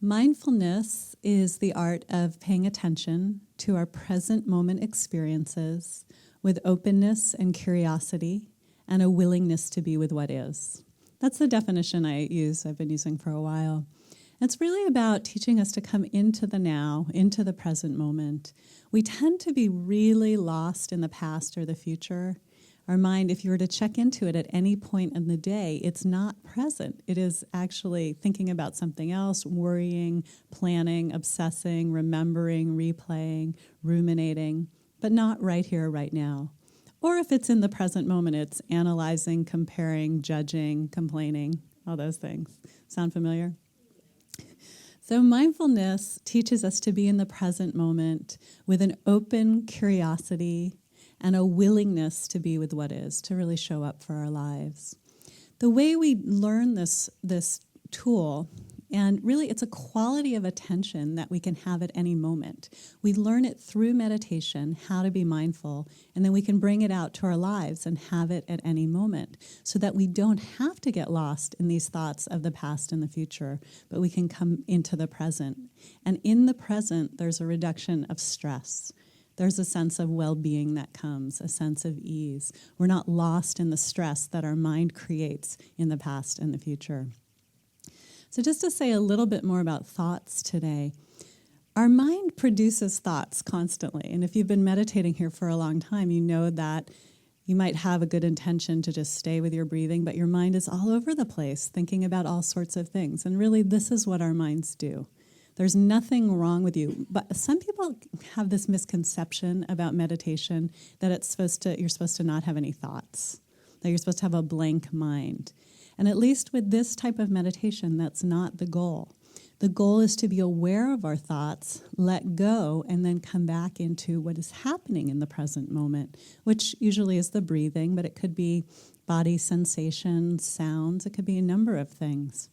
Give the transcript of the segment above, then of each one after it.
Mindfulness is the art of paying attention to our present moment experiences with openness and curiosity and a willingness to be with what is. That's the definition I've been using for a while. It's really about teaching us to come into the now, into the present moment. We tend to be really lost in the past or the future. Our mind, if you were to check into it at any point in the day, it's not present. It is actually thinking about something else, worrying, planning, obsessing, remembering, replaying, ruminating, but not right here, right now. Or if it's in the present moment, it's analyzing, comparing, judging, complaining, all those things. Sound familiar? So mindfulness teaches us to be in the present moment with an open curiosity and a willingness to be with what is, to really show up for our lives. The way we learn this tool, and really it's a quality of attention that we can have at any moment. We learn it through meditation, how to be mindful, and then we can bring it out to our lives and have it at any moment so that we don't have to get lost in these thoughts of the past and the future, but we can come into the present. And in the present, there's a reduction of stress. There's a sense of well-being that comes, a sense of ease. We're not lost in the stress that our mind creates in the past and the future. So just to say a little bit more about thoughts today, our mind produces thoughts constantly. And if you've been meditating here for a long time, you know that you might have a good intention to just stay with your breathing, but your mind is all over the place thinking about all sorts of things. And really, this is what our minds do. There's nothing wrong with you. But some people have this misconception about meditation that you're supposed to not have any thoughts, that you're supposed to have a blank mind. And at least with this type of meditation, that's not the goal. The goal is to be aware of our thoughts, let go, and then come back into what is happening in the present moment, which usually is the breathing, but it could be body sensations, sounds, it could be a number of things.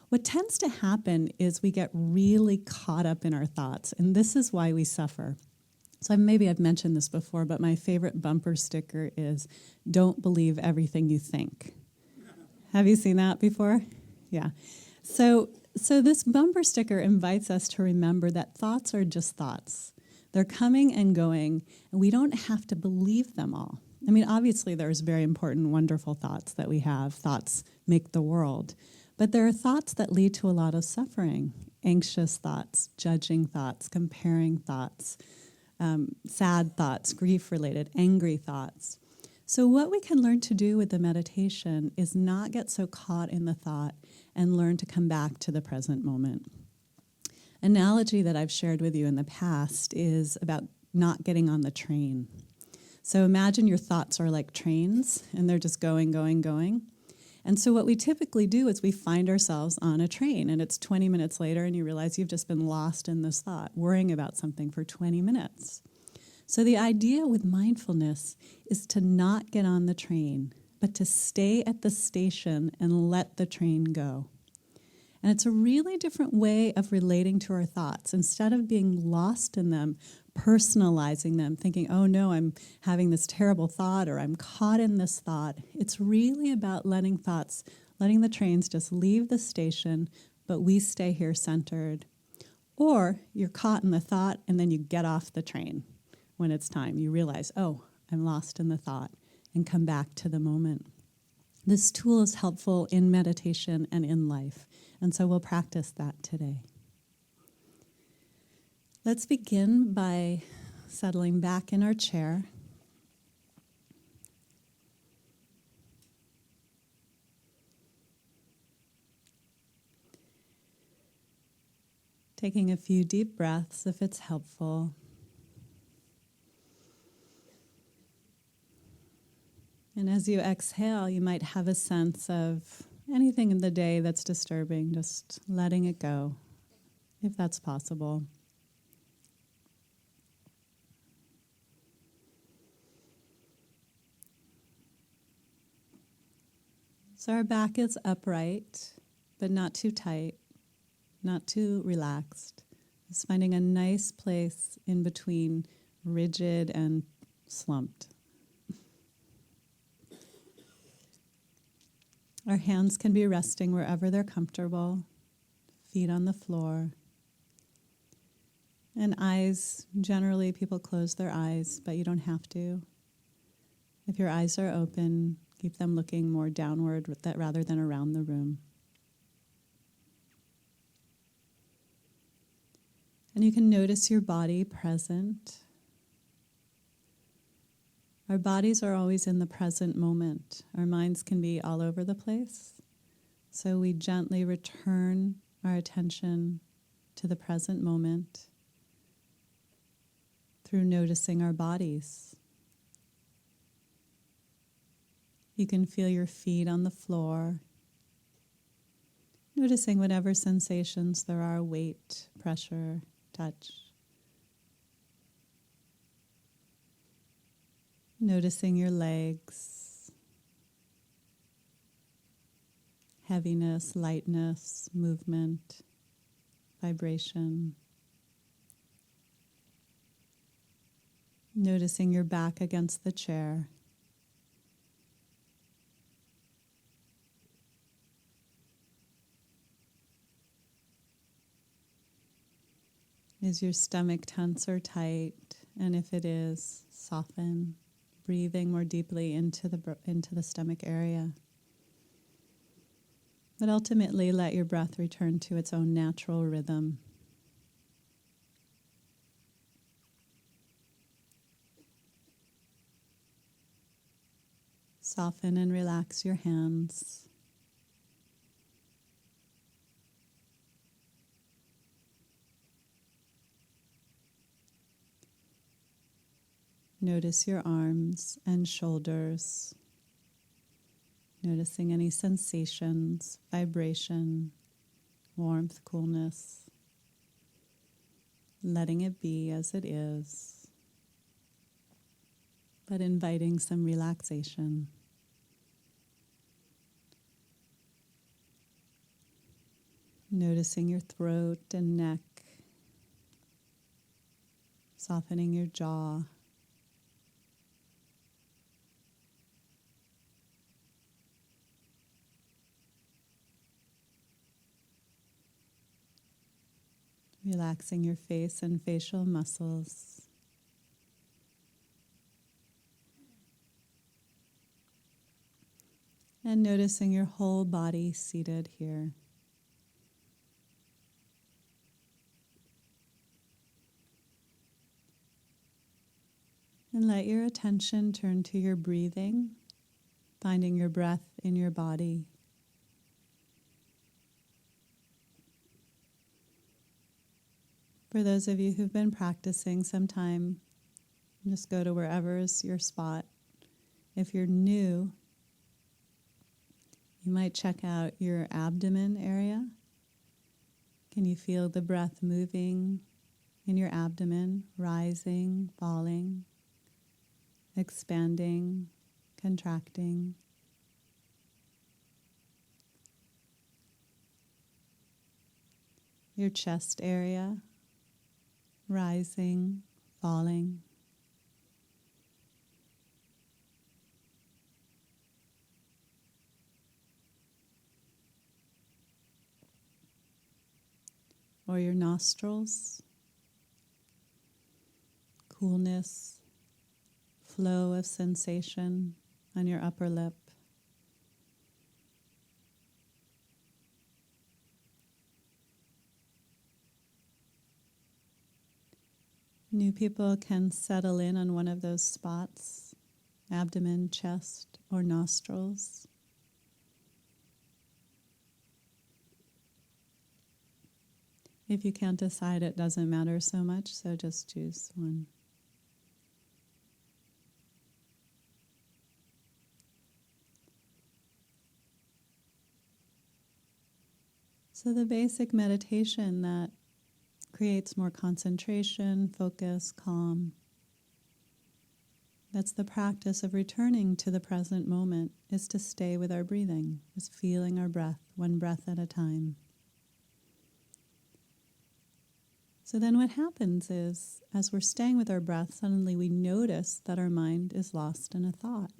What tends to happen is we get really caught up in our thoughts, and this is why we suffer. So maybe I've mentioned this before, but my favorite bumper sticker is, "Don't believe everything you think." Have you seen that before? Yeah. So this bumper sticker invites us to remember that thoughts are just thoughts. They're coming and going, and we don't have to believe them all. I mean, obviously there's very important, wonderful thoughts that we have. Thoughts make the world. But there are thoughts that lead to a lot of suffering, anxious thoughts, judging thoughts, comparing thoughts, sad thoughts, grief-related, angry thoughts. So what we can learn to do with the meditation is not get so caught in the thought and learn to come back to the present moment. Analogy that I've shared with you in the past is about not getting on the train. So imagine your thoughts are like trains, and they're just going, going, going. And so what we typically do is we find ourselves on a train, and it's 20 minutes later, and you realize you've just been lost in this thought, worrying about something for 20 minutes. So the idea with mindfulness is to not get on the train, but to stay at the station and let the train go. And it's a really different way of relating to our thoughts. Instead of being lost in them, personalizing them, thinking, oh no, I'm having this terrible thought or I'm caught in this thought. It's really about letting the trains just leave the station, but we stay here centered. Or you're caught in the thought and then you get off the train when it's time. You realize, oh, I'm lost in the thought, and come back to the moment. This tool is helpful in meditation and in life, and so we'll practice that today. Let's begin by settling back in our chair. Taking a few deep breaths if it's helpful. And as you exhale, you might have a sense of anything in the day that's disturbing, just letting it go, if that's possible. So our back is upright, but not too tight, not too relaxed. Just finding a nice place in between rigid and slumped. Our hands can be resting wherever they're comfortable. feet on the floor. And eyes, generally people close their eyes, but you don't have to. If your eyes are open, keep them looking more downward rather than around the room. And you can notice your body present. Our bodies are always in the present moment. Our minds can be all over the place. So we gently return our attention to the present moment through noticing our bodies. You can feel your feet on the floor, noticing whatever sensations there are, weight, pressure, touch. Noticing your legs, heaviness, lightness, movement, vibration. Noticing your back against the chair. Is your stomach tense or tight? And if it is, soften, breathing more deeply into the stomach area. But ultimately, let your breath return to its own natural rhythm. Soften and relax your hands. Notice your arms and shoulders. Noticing any sensations, vibration, warmth, coolness. Letting it be as it is, but inviting some relaxation. Noticing your throat and neck, softening your jaw. Relaxing your face and facial muscles. And noticing your whole body seated here. And let your attention turn to your breathing, finding your breath in your body. For those of you who've been practicing some time, just go to wherever is your spot. If you're new, you might check out your abdomen area. Can you feel the breath moving in your abdomen, rising, falling, expanding, contracting? Your chest area, rising, falling. Or your nostrils, coolness, flow of sensation on your upper lip. New people can settle in on one of those spots, abdomen, chest, or nostrils. If you can't decide, it doesn't matter so much, so just choose one. So the basic meditation that creates more concentration, focus, calm. That's the practice of returning to the present moment, is to stay with our breathing, just feeling our breath, one breath at a time. So then what happens is, as we're staying with our breath, suddenly we notice that our mind is lost in a thought.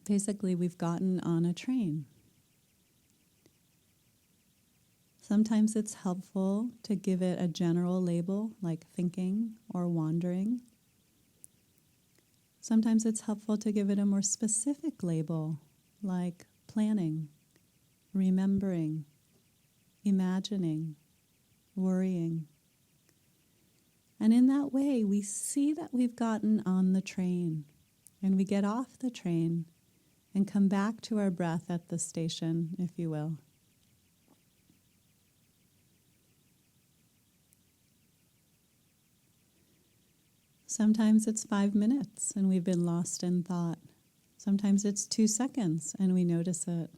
Basically, we've gotten on a train. Sometimes it's helpful to give it a general label like thinking or wandering. Sometimes it's helpful to give it a more specific label like planning, remembering, imagining, worrying. And in that way, we see that we've gotten on the train, and we get off the train and come back to our breath at the station, if you will. Sometimes it's 5 minutes and we've been lost in thought. Sometimes it's 2 seconds and we notice it.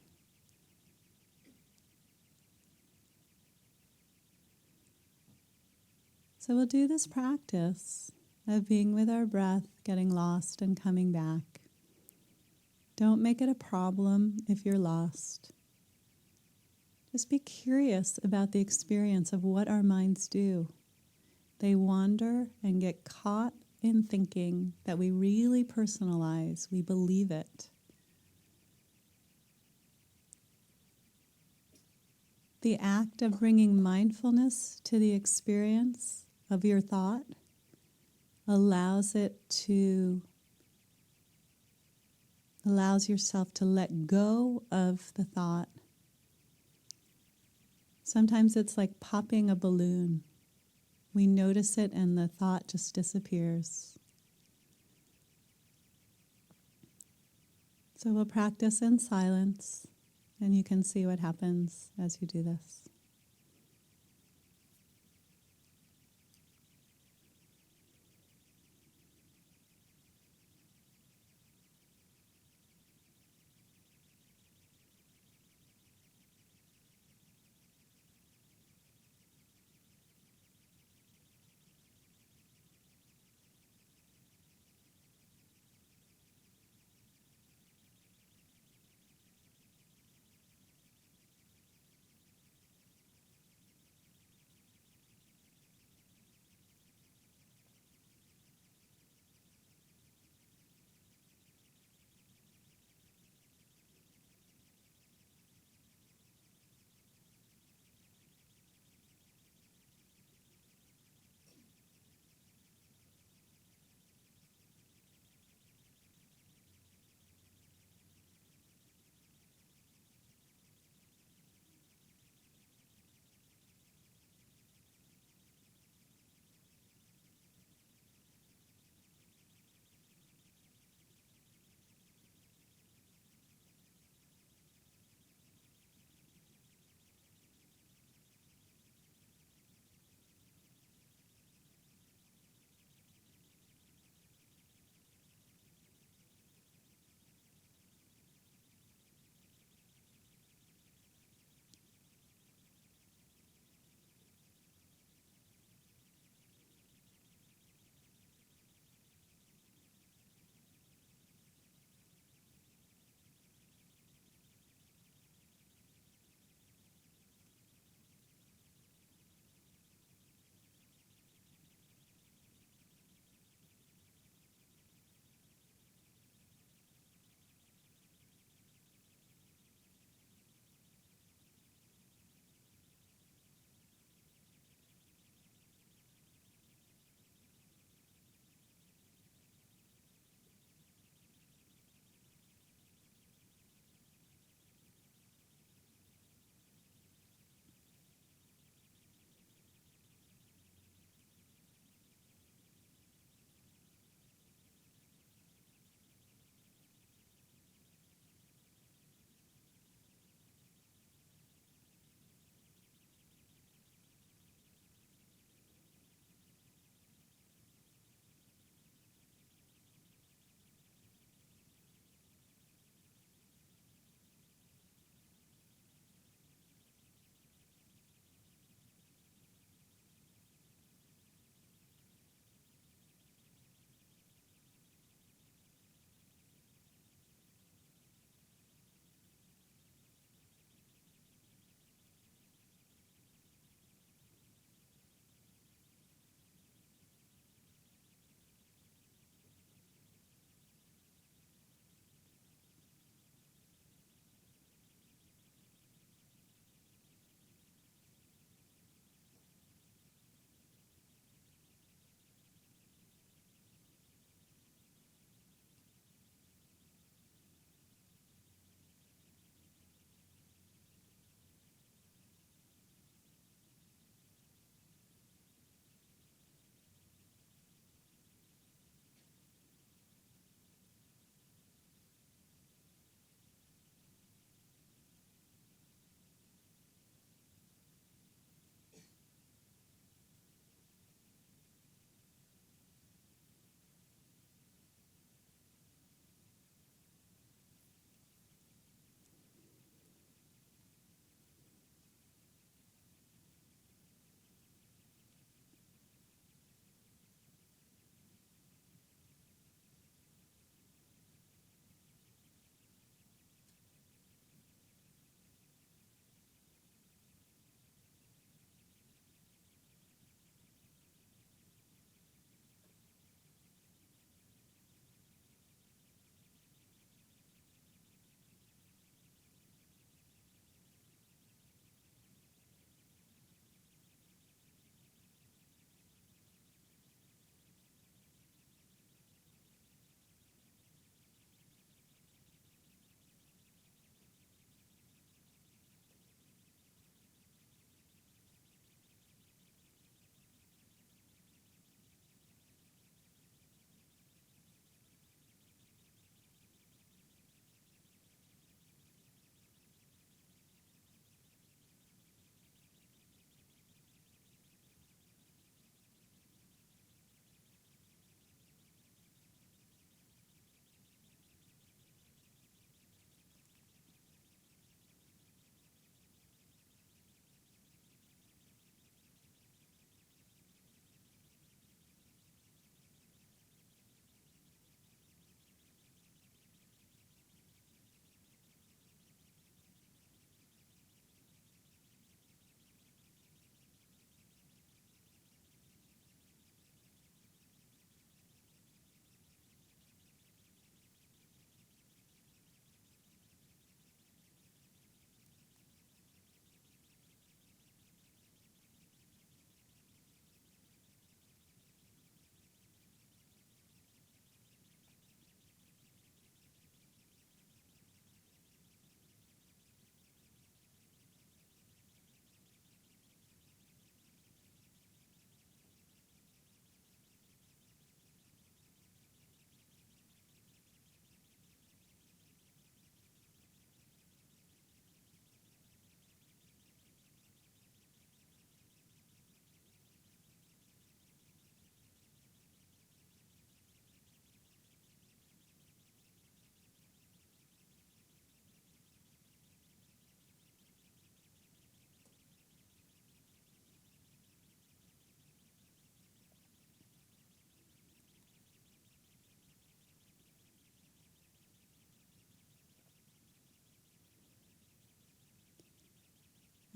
So we'll do this practice of being with our breath, getting lost and coming back. Don't make it a problem if you're lost. Just be curious about the experience of what our minds do. They wander and get caught in thinking that we really personalize, we believe it. The act of bringing mindfulness to the experience of your thought allows yourself to let go of the thought. Sometimes it's like popping a balloon. We notice it and the thought just disappears. So we'll practice in silence, and you can see what happens as you do this.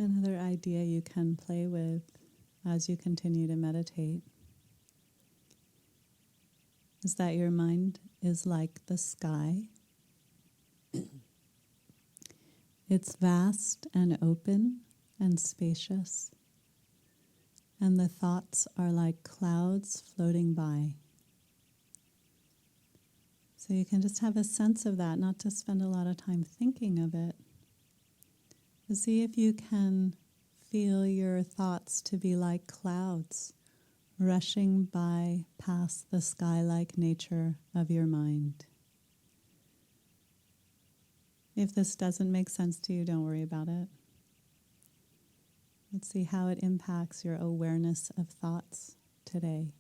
Another idea you can play with as you continue to meditate is that your mind is like the sky. It's vast and open and spacious, and the thoughts are like clouds floating by. So you can just have a sense of that, not to spend a lot of time thinking of it. But see if you can feel your thoughts to be like clouds rushing by past the sky-like nature of your mind. If this doesn't make sense to you, don't worry about it. Let's see how it impacts your awareness of thoughts today.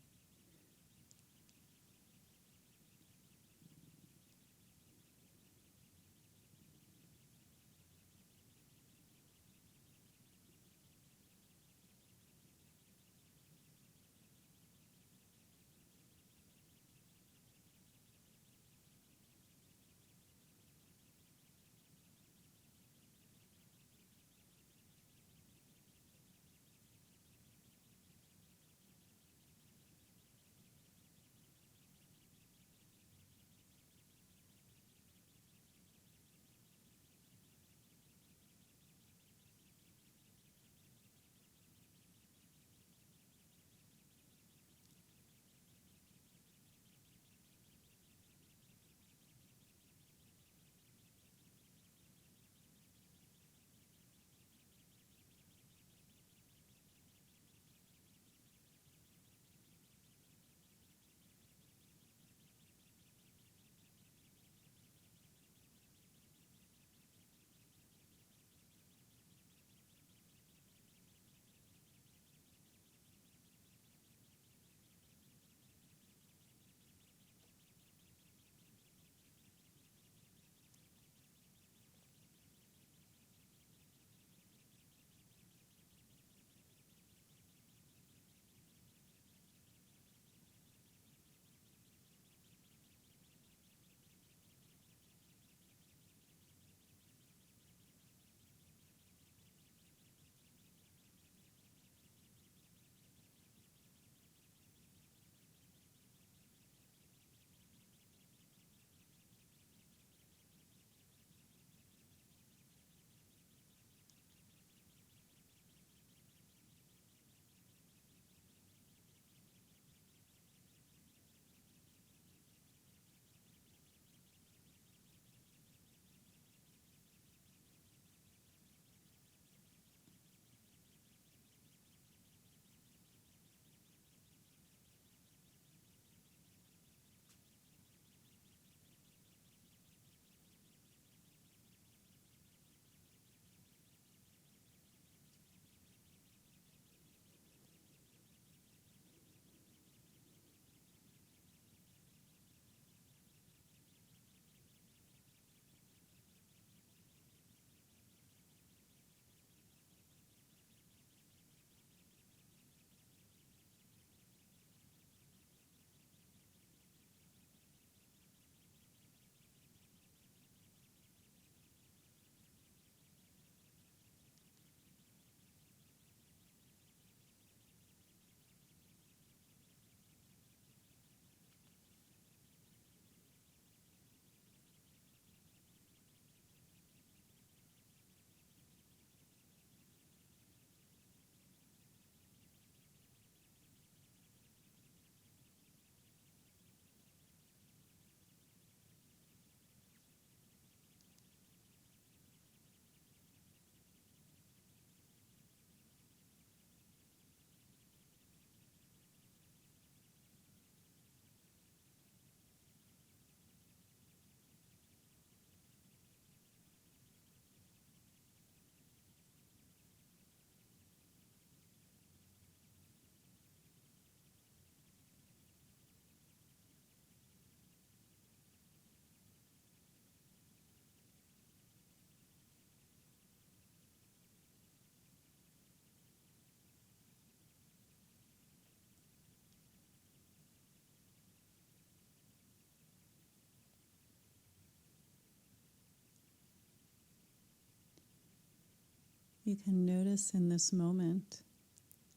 You can notice in this moment,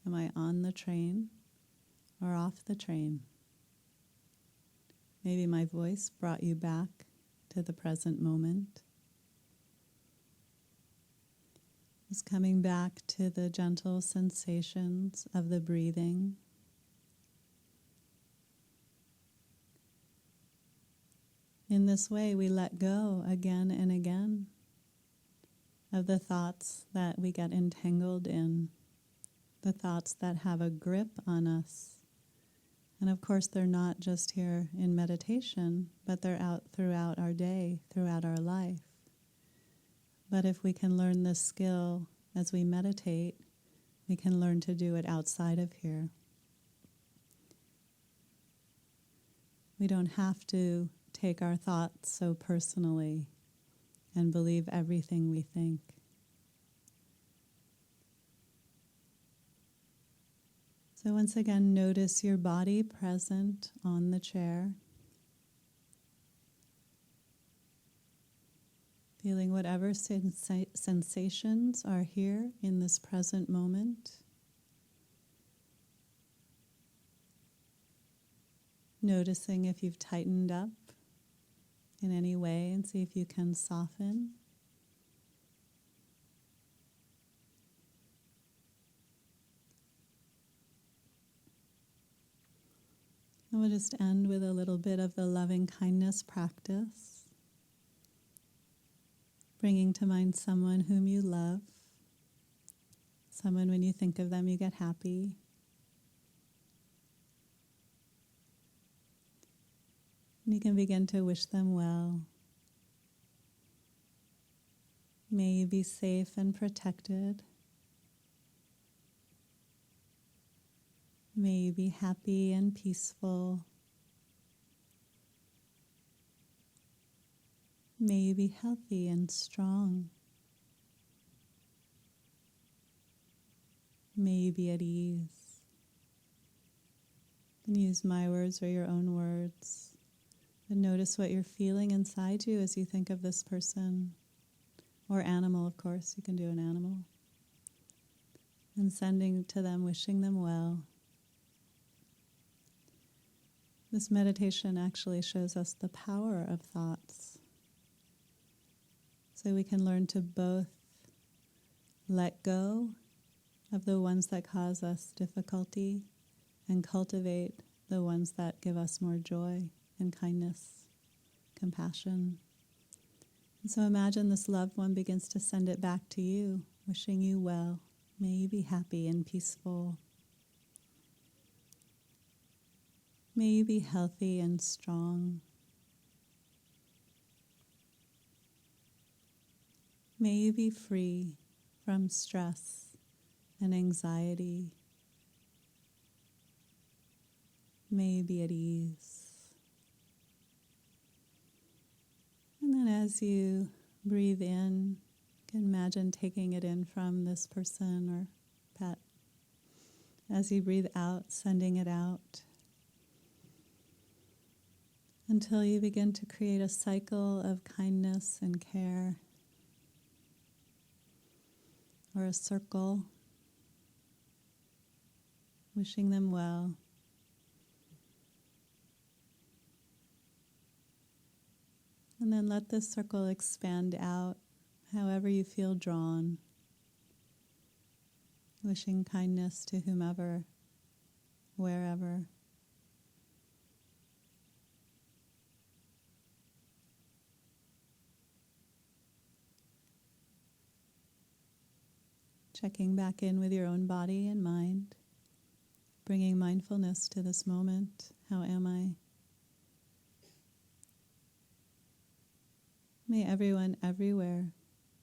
am I on the train or off the train? Maybe my voice brought you back to the present moment. Just coming back to the gentle sensations of the breathing. In this way, we let go again and again of the thoughts that we get entangled in, the thoughts that have a grip on us. And of course, they're not just here in meditation, but they're out throughout our day, throughout our life. But if we can learn this skill as we meditate, we can learn to do it outside of here. We don't have to take our thoughts so personally and believe everything we think. So once again, notice your body present on the chair. Feeling whatever sensations are here in this present moment. Noticing if you've tightened up in any way and see if you can soften. And we'll just end with a little bit of the loving kindness practice. Bringing to mind someone whom you love. Someone, when you think of them, you get happy. And you can begin to wish them well. May you be safe and protected. May you be happy and peaceful. May you be healthy and strong. May you be at ease. And use my words or your own words. And notice what you're feeling inside you as you think of this person. Or animal, of course. You can do an animal. And sending to them, wishing them well. This meditation actually shows us the power of thoughts. So we can learn to both let go of the ones that cause us difficulty and cultivate the ones that give us more joy and kindness, compassion. And so imagine this loved one begins to send it back to you, wishing you well. May you be happy and peaceful. May you be healthy and strong. May you be free from stress and anxiety. May you be at ease. And then as you breathe in, you can imagine taking it in from this person or pet. As you breathe out, sending it out. Until you begin to create a cycle of kindness and care, or a circle, wishing them well. And then let this circle expand out however you feel drawn, wishing kindness to whomever, wherever. Checking back in with your own body and mind, bringing mindfulness to this moment. How am I? May everyone everywhere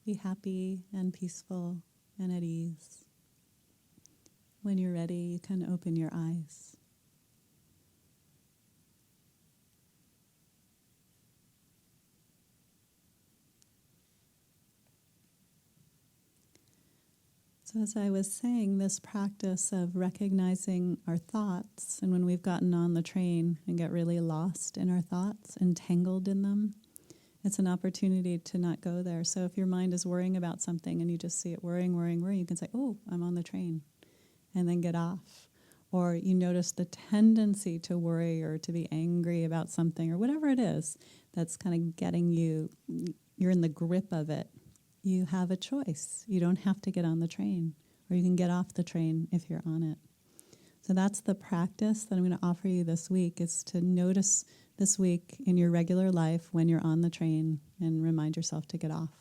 be happy and peaceful and at ease. When you're ready, you can open your eyes. So as I was saying, this practice of recognizing our thoughts, and when we've gotten on the train and get really lost in our thoughts, entangled in them, It's an opportunity to not go there. So if your mind is worrying about something and you just see it worrying, you can say, oh, I'm on the train, and then get off. Or you notice the tendency to worry or to be angry about something or whatever it is that's kind of getting you, you're in the grip of it. You have a choice. You don't have to get on the train, or you can get off the train if you're on it. So that's the practice that I'm going to offer you this week, is to notice this week in your regular life when you're on the train and remind yourself to get off.